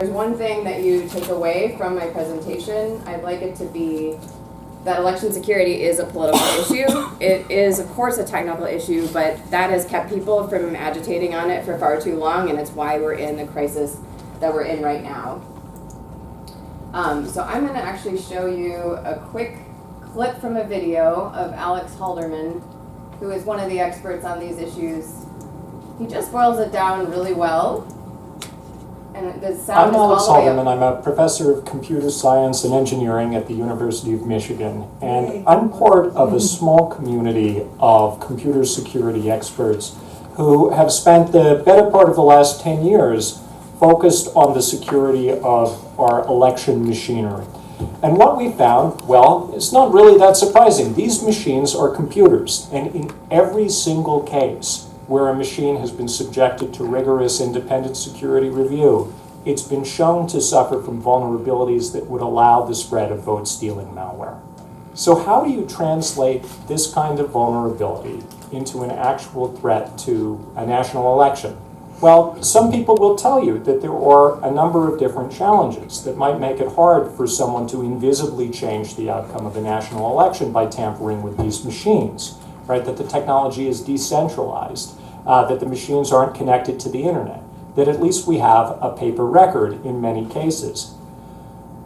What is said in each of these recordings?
There's one thing that you take away from my presentation. I'd like it to be that election security is a political issue. It is, of course, a technical issue, but that has kept people from agitating on it for far too long, and it's why we're in the crisis that we're in right now. So I'm going to actually show you a quick clip from a video of Alex Halderman, who is one of the experts on these issues. He just boils it down really well. And the sound I'm is Alex all the way Halderman. up. I'm a professor of computer science and engineering at the University of Michigan. And I'm part of a small community of computer security experts who have spent the better part of the last 10 years focused on the security of our election machinery. And what we found, well, it's not really that surprising. These machines are computers, and in every single case where a machine has been subjected to rigorous independent security review, it's been shown to suffer from vulnerabilities that would allow the spread of vote-stealing malware. So how do you translate this kind of vulnerability into an actual threat to a national election? Well, some people will tell you that there are a number of different challenges that might make it hard for someone to invisibly change the outcome of a national election by tampering with these machines, right? That the technology is decentralized, that the machines aren't connected to the internet, that at least we have a paper record in many cases.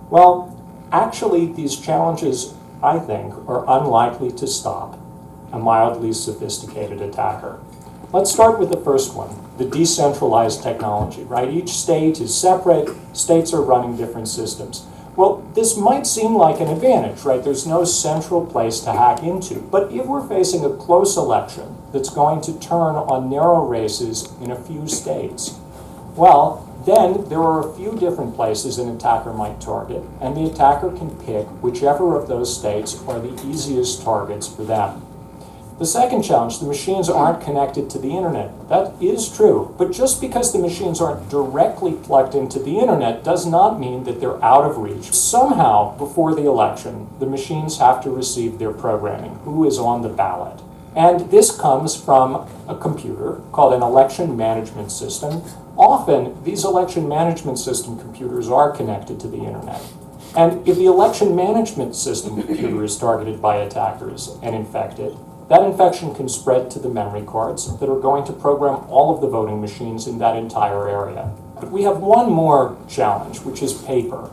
Well, actually, these challenges, I think, are unlikely to stop a mildly sophisticated attacker. Let's start with the first one, the decentralized technology, right? Each state is separate, states are running different systems. Well, this might seem like an advantage, right? There's no central place to hack into. But if we're facing a close election that's going to turn on narrow races in a few states, well, then there are a few different places an attacker might target, and the attacker can pick whichever of those states are the easiest targets for them. The second challenge, the machines aren't connected to the internet. That is true, but just because the machines aren't directly plugged into the internet does not mean that they're out of reach. Somehow, before the election, the machines have to receive their programming, who is on the ballot. And this comes from a computer called an election management system. Often, these election management system computers are connected to the internet. And if the election management system computer is targeted by attackers and infected, that infection can spread to the memory cards that are going to program all of the voting machines in that entire area. But we have one more challenge, which is paper.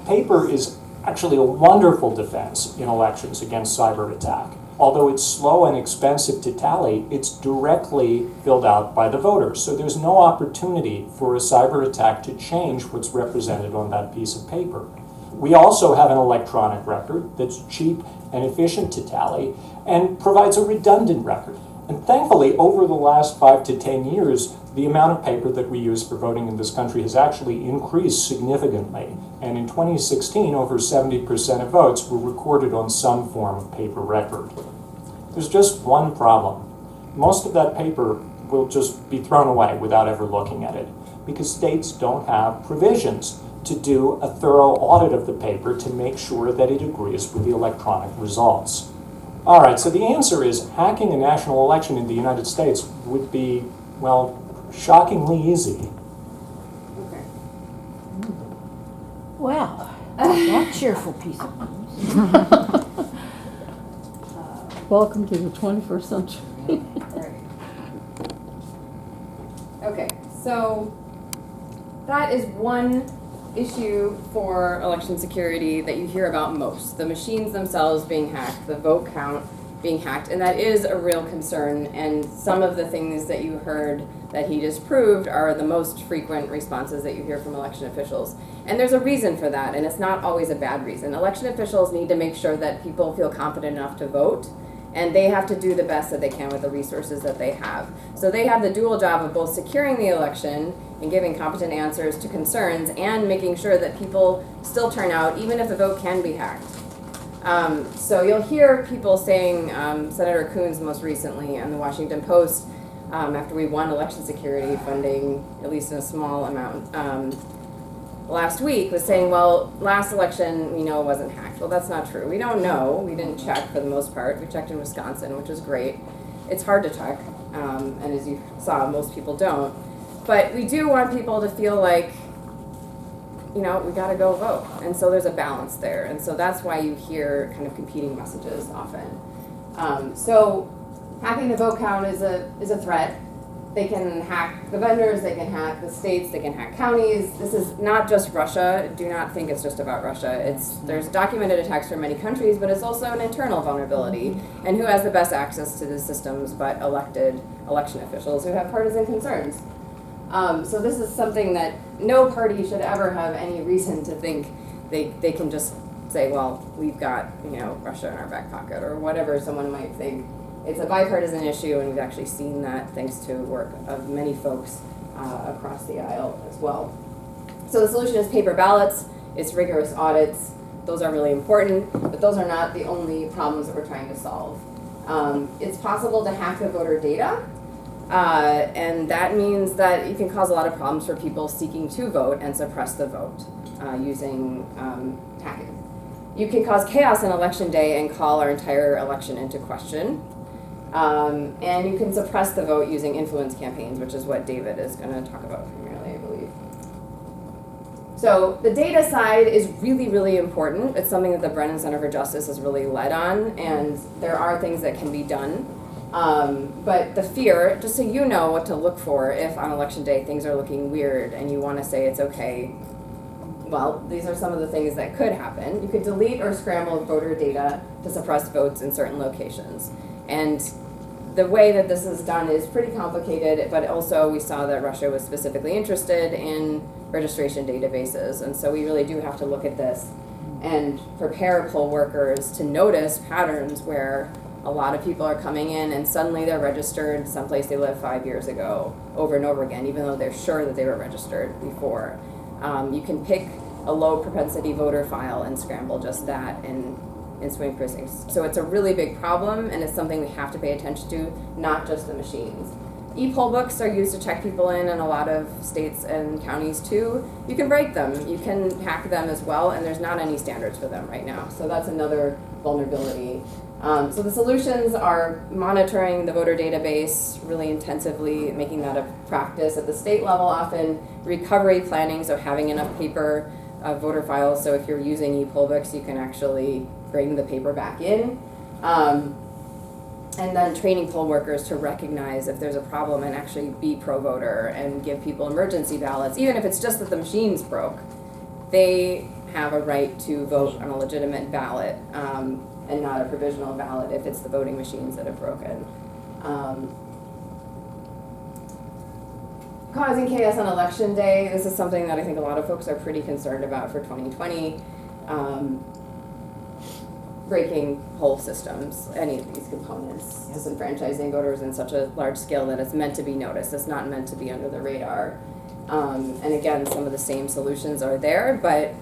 Paper is actually a wonderful defense in elections against cyber attack. Although it's slow and expensive to tally, it's directly filled out by the voters. So there's no opportunity for a cyber attack to change what's represented on that piece of paper. We also have an electronic record that's cheap and efficient to tally and provides a redundant record. And thankfully, over the last 5 to 10 years, the amount of paper that we use for voting in this country has actually increased significantly. And in 2016, over 70% of votes were recorded on some form of paper record. There's just one problem. Most of that paper will just be thrown away without ever looking at it, because states don't have provisions to do a thorough audit of the paper to make sure that it agrees with the electronic results. All right, so the answer is hacking a national election in the United States would be, well, shockingly easy. Okay. Well, that cheerful piece of news. Welcome to the 21st century. Right. Okay, so that is one issue for election security that you hear about most. The machines themselves being hacked, the vote count being hacked, and that is a real concern. And some of the things that you heard that he just proved are the most frequent responses that you hear from election officials. And there's a reason for that, and it's not always a bad reason. Election officials need to make sure that people feel confident enough to vote, and they have to do the best that they can with the resources that they have. So they have the dual job of both securing the election and giving competent answers to concerns and making sure that people still turn out even if the vote can be hacked. So you'll hear people saying, Senator Coons most recently on the Washington Post, after we won election security funding, at least in a small amount, last week, was saying, well, last election, we know it wasn't hacked. Well, that's not true. We don't know. We didn't check for the most part. We checked in Wisconsin, which was great. It's hard to check, and as you saw, most people don't. But we do want people to feel like we gotta go vote. And so there's a balance there. And so that's why you hear kind of competing messages often. So hacking the vote count is a threat. They can hack the vendors, they can hack the states, they can hack counties. This is not just Russia. Do not think it's just about Russia. There's documented attacks from many countries, but it's also an internal vulnerability. And who has the best access to the systems but elected election officials who have partisan concerns? So this is something that no party should ever have any reason to think they can just say, well, we've got, Russia in our back pocket, or whatever someone might think. It's a bipartisan issue, and we've actually seen that thanks to work of many folks across the aisle as well. So the solution is paper ballots, it's rigorous audits. Those are really important, but those are not the only problems that we're trying to solve. It's possible to hack the voter data, and that means that you can cause a lot of problems for people seeking to vote and suppress the vote using hacking. You can cause chaos on election day and call our entire election into question. And you can suppress the vote using influence campaigns, which is what David is going to talk about primarily, I believe. So the data side is really, really important. It's something that the Brennan Center for Justice has really led on, and there are things that can be done. But the fear, just so you know what to look for if on election day things are looking weird and you want to say it's okay, well, these are some of the things that could happen. You could delete or scramble voter data to suppress votes in certain locations. And the way that this is done is pretty complicated, but also we saw that Russia was specifically interested in registration databases. And so we really do have to look at this and prepare poll workers to notice patterns where a lot of people are coming in and suddenly they're registered someplace they lived 5 years ago over and over again, even though they're sure that they were registered before. You can pick a low propensity voter file and scramble just that in swing precincts. So it's a really big problem, and it's something we have to pay attention to, not just the machines. E-poll books are used to check people in a lot of states and counties too. You can break them, you can hack them as well, and there's not any standards for them right now. So that's another vulnerability. So the solutions are monitoring the voter database really intensively, making that a practice at the state level often, recovery planning, so having enough paper voter files, so if you're using e-poll books, you can actually bring the paper back in. And then training poll workers to recognize if there's a problem and actually be pro-voter and give people emergency ballots, even if it's just that the machine's broke. They have a right to vote on a legitimate ballot and not a provisional ballot if it's the voting machines that have broken. Causing chaos on election day, this is something that I think a lot of folks are pretty concerned about for 2020. Breaking poll systems, any of these components, disenfranchising voters in such a large scale that it's meant to be noticed. It's not meant to be under the radar. And again, some of the same solutions are there, but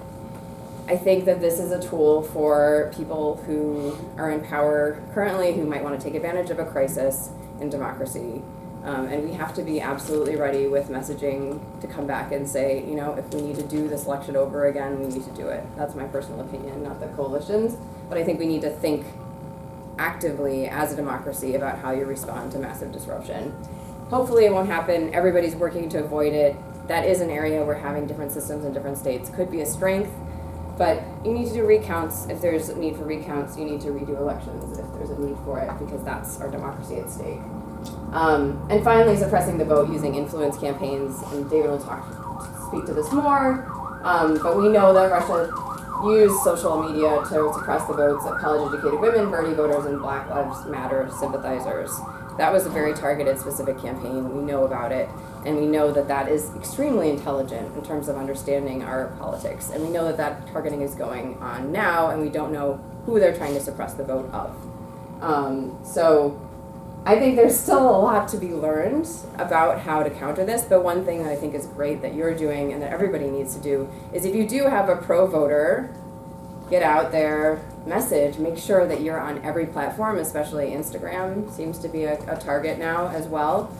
I think that this is a tool for people who are in power currently who might want to take advantage of a crisis in democracy. And we have to be absolutely ready with messaging to come back and say, if we need to do this election over again, we need to do it. That's my personal opinion, not the coalition's. But I think we need to think actively as a democracy about how you respond to massive disruption. Hopefully it won't happen. Everybody's working to avoid it. That is an area where having different systems in different states could be a strength. But you need to do recounts. If there's a need for recounts, you need to redo elections if there's a need for it, because that's our democracy at stake. And finally, suppressing the vote using influence campaigns, and David will speak to this more, but we know that Russia used social media to suppress the votes of college-educated women, Bernie voters, and Black Lives Matter sympathizers. That was a very targeted, specific campaign. We know about it, and we know that that is extremely intelligent in terms of understanding our politics, and we know that that targeting is going on now, and we don't know who they're trying to suppress the vote of. So I think there's still a lot to be learned about how to counter this, but one thing that I think is great that you're doing and that everybody needs to do is if you do have a pro-voter, get out there, message, make sure that you're on every platform, especially Instagram seems to be a target now as well,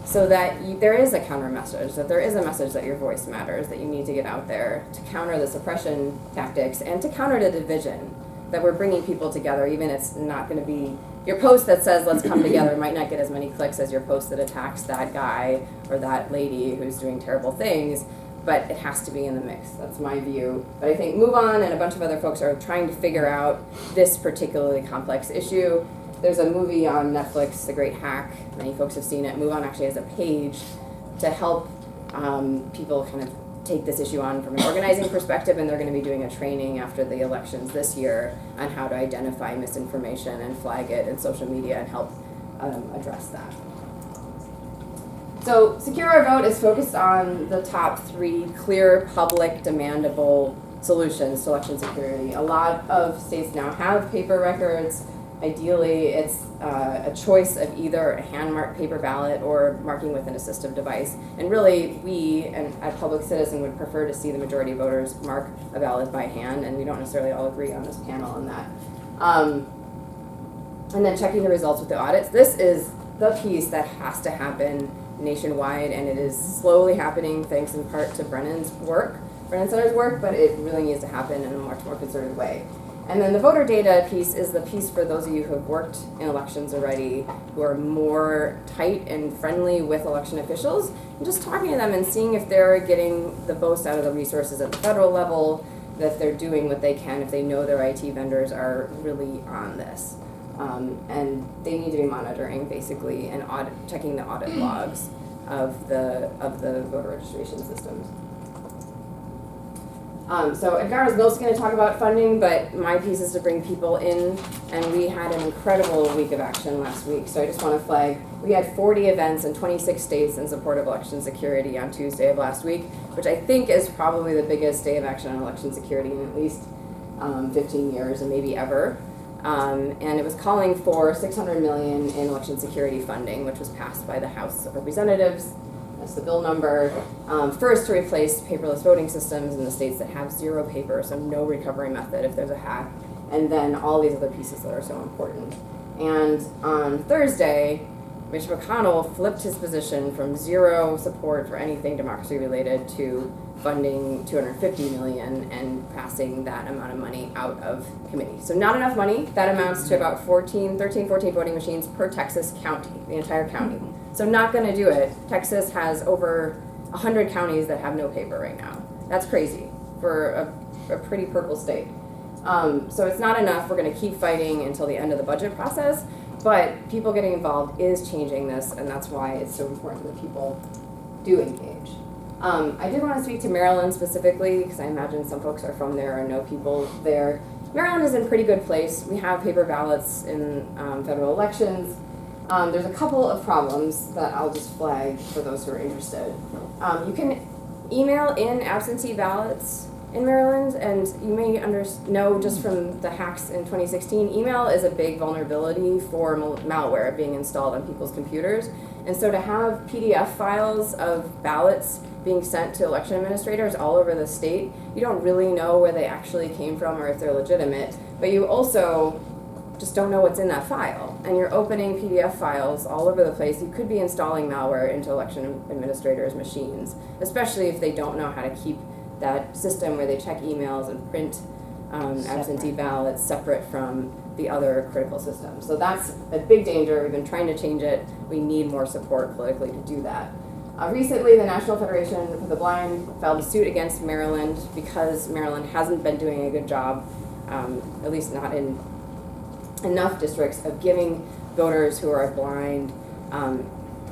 so that there is a counter message, that there is a message that your voice matters, that you need to get out there to counter the suppression tactics and to counter the division, that we're bringing people together, even if it's not going to be your post that says let's come together might not get as many clicks as your post that attacks that guy or that lady who's doing terrible things, but it has to be in the mix. That's my view. But I think Move On and a bunch of other folks are trying to figure out this particularly complex issue. There's a movie on Netflix, The Great Hack. Many folks have seen it. Move On actually has a page to help people kind of take this issue on from an organizing perspective, and they're going to be doing a training after the elections this year on how to identify misinformation and flag it in social media and help address that. So Secure Our Vote is focused on the top 3 clear, public, demandable solutions to election security. A lot of states now have paper records. Ideally, it's a choice of either a hand-marked paper ballot or marking with an assistive device. And really, we, and at Public Citizen, would prefer to see the majority of voters mark a ballot by hand, and we don't necessarily all agree on this panel on that. And then checking the results with the audits. This is the piece that has to happen nationwide, and it is slowly happening thanks in part to Brennan Center's work, but it really needs to happen in a much more concerted way. And then the voter data piece is the piece for those of you who have worked in elections already, who are more tight and friendly with election officials, and just talking to them and seeing if they're getting the most out of the resources at the federal level, that they're doing what they can, if they know their IT vendors are really on this. And they need to be monitoring, basically, and checking the audit logs of the voter registration systems. So Edgar's mostly going to talk about funding, but my piece is to bring people in, and we had an incredible week of action last week. So I just want to flag, we had 40 events in 26 states in support of election security on Tuesday of last week, which I think is probably the biggest day of action on election security in at least 15 years and maybe ever. And it was calling for $600 million in election security funding, which was passed by the House of Representatives. That's the bill number. First, to replace paperless voting systems in the states that have zero paper, so no recovery method if there's a hack, and then all these other pieces that are so important. And on Thursday, Mitch McConnell flipped his position from zero support for anything democracy related to funding $250 million and passing that amount of money out of committee. So not enough money. That amounts to about 13, 14 voting machines per Texas county, the entire county. So not going to do it. Texas has over 100 counties that have no paper right now. That's crazy for a pretty purple state. So it's not enough. We're going to keep fighting until the end of the budget process. But people getting involved is changing this, and that's why it's so important that people do engage. I did want to speak to Maryland specifically, because I imagine some folks are from there or know people there. Maryland is in a pretty good place. We have paper ballots in federal elections. There's a couple of problems that I'll just flag for those who are interested. You can email in absentee ballots in Maryland, and you may know just from the hacks in 2016, email is a big vulnerability for malware being installed on people's computers. And so to have PDF files of ballots being sent to election administrators all over the state, you don't really know where they actually came from or if they're legitimate, but you also just don't know what's in that file. And you're opening PDF files all over the place. You could be installing malware into election administrators' machines, especially if they don't know how to keep that system where they check emails and print absentee ballots separate from the other critical systems. So that's a big danger. We've been trying to change it. We need more support politically to do that. Recently, the National Federation for the Blind filed a suit against Maryland because Maryland hasn't been doing a good job, at least not in enough districts, of giving voters who are blind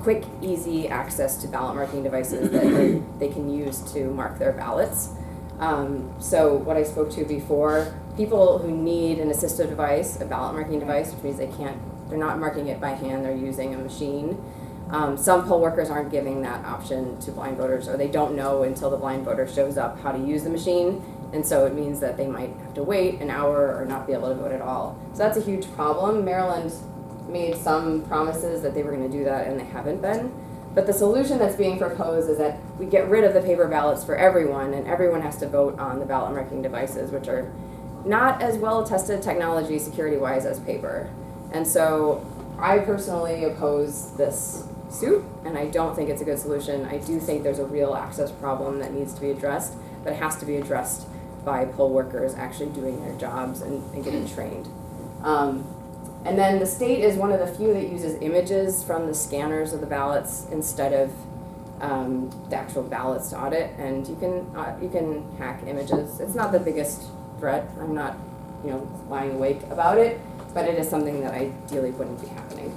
quick, easy access to ballot marking devices that they can use to mark their ballots. So what I spoke to before, people who need an assistive device, a ballot marking device, which means they're not marking it by hand, they're using a machine. Some poll workers aren't giving that option to blind voters, or they don't know until the blind voter shows up how to use the machine, and so it means that they might have to wait an hour or not be able to vote at all. So that's a huge problem. Maryland made some promises that they were going to do that, and they haven't been. But the solution that's being proposed is that we get rid of the paper ballots for everyone, and everyone has to vote on the ballot marking devices, which are not as well tested technology security-wise as paper. And so I personally oppose this suit, and I don't think it's a good solution. I do think there's a real access problem that needs to be addressed, but it has to be addressed by poll workers actually doing their jobs and getting trained. And then the state is one of the few that uses images from the scanners of the ballots instead of the actual ballots to audit, and you can hack images. It's not the biggest threat. I'm not, lying awake about it, but it is something that ideally wouldn't be happening.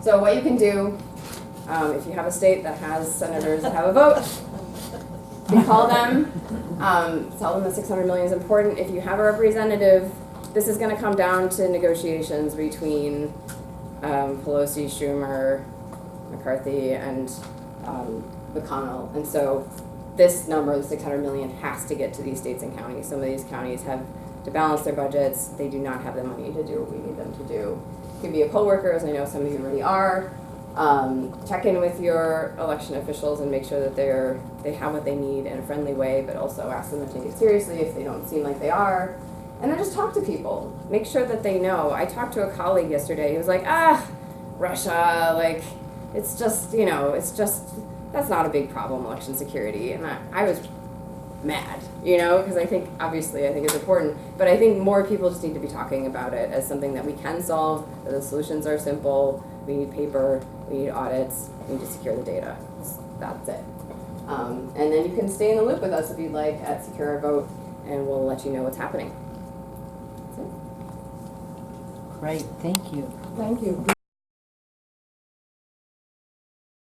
So what you can do, if you have a state that has senators that have a vote, you call them, tell them that 600 million is important. If you have a representative, this is going to come down to negotiations between Pelosi, Schumer, McCarthy, and McConnell. And so this number, the 600 million, has to get to these states and counties. Some of these counties have to balance their budgets. They do not have the money to do what we need them to do. You can be a poll worker, as I know some of you already are. Check in with your election officials and make sure that they have what they need in a friendly way, but also ask them to take it seriously if they don't seem like they are. And then just talk to people. Make sure that they know. I talked to a colleague yesterday. He was like, Russia, like, it's just, that's not a big problem, election security. And I was mad, because I think it's important. But I think more people just need to be talking about it as something that we can solve, that the solutions are simple. We need paper, we need audits, we need to secure the data. That's it. And then you can stay in the loop with us if you'd like at Secure Our Vote, and we'll let you know what's happening. That's it. Great, thank you. Thank you.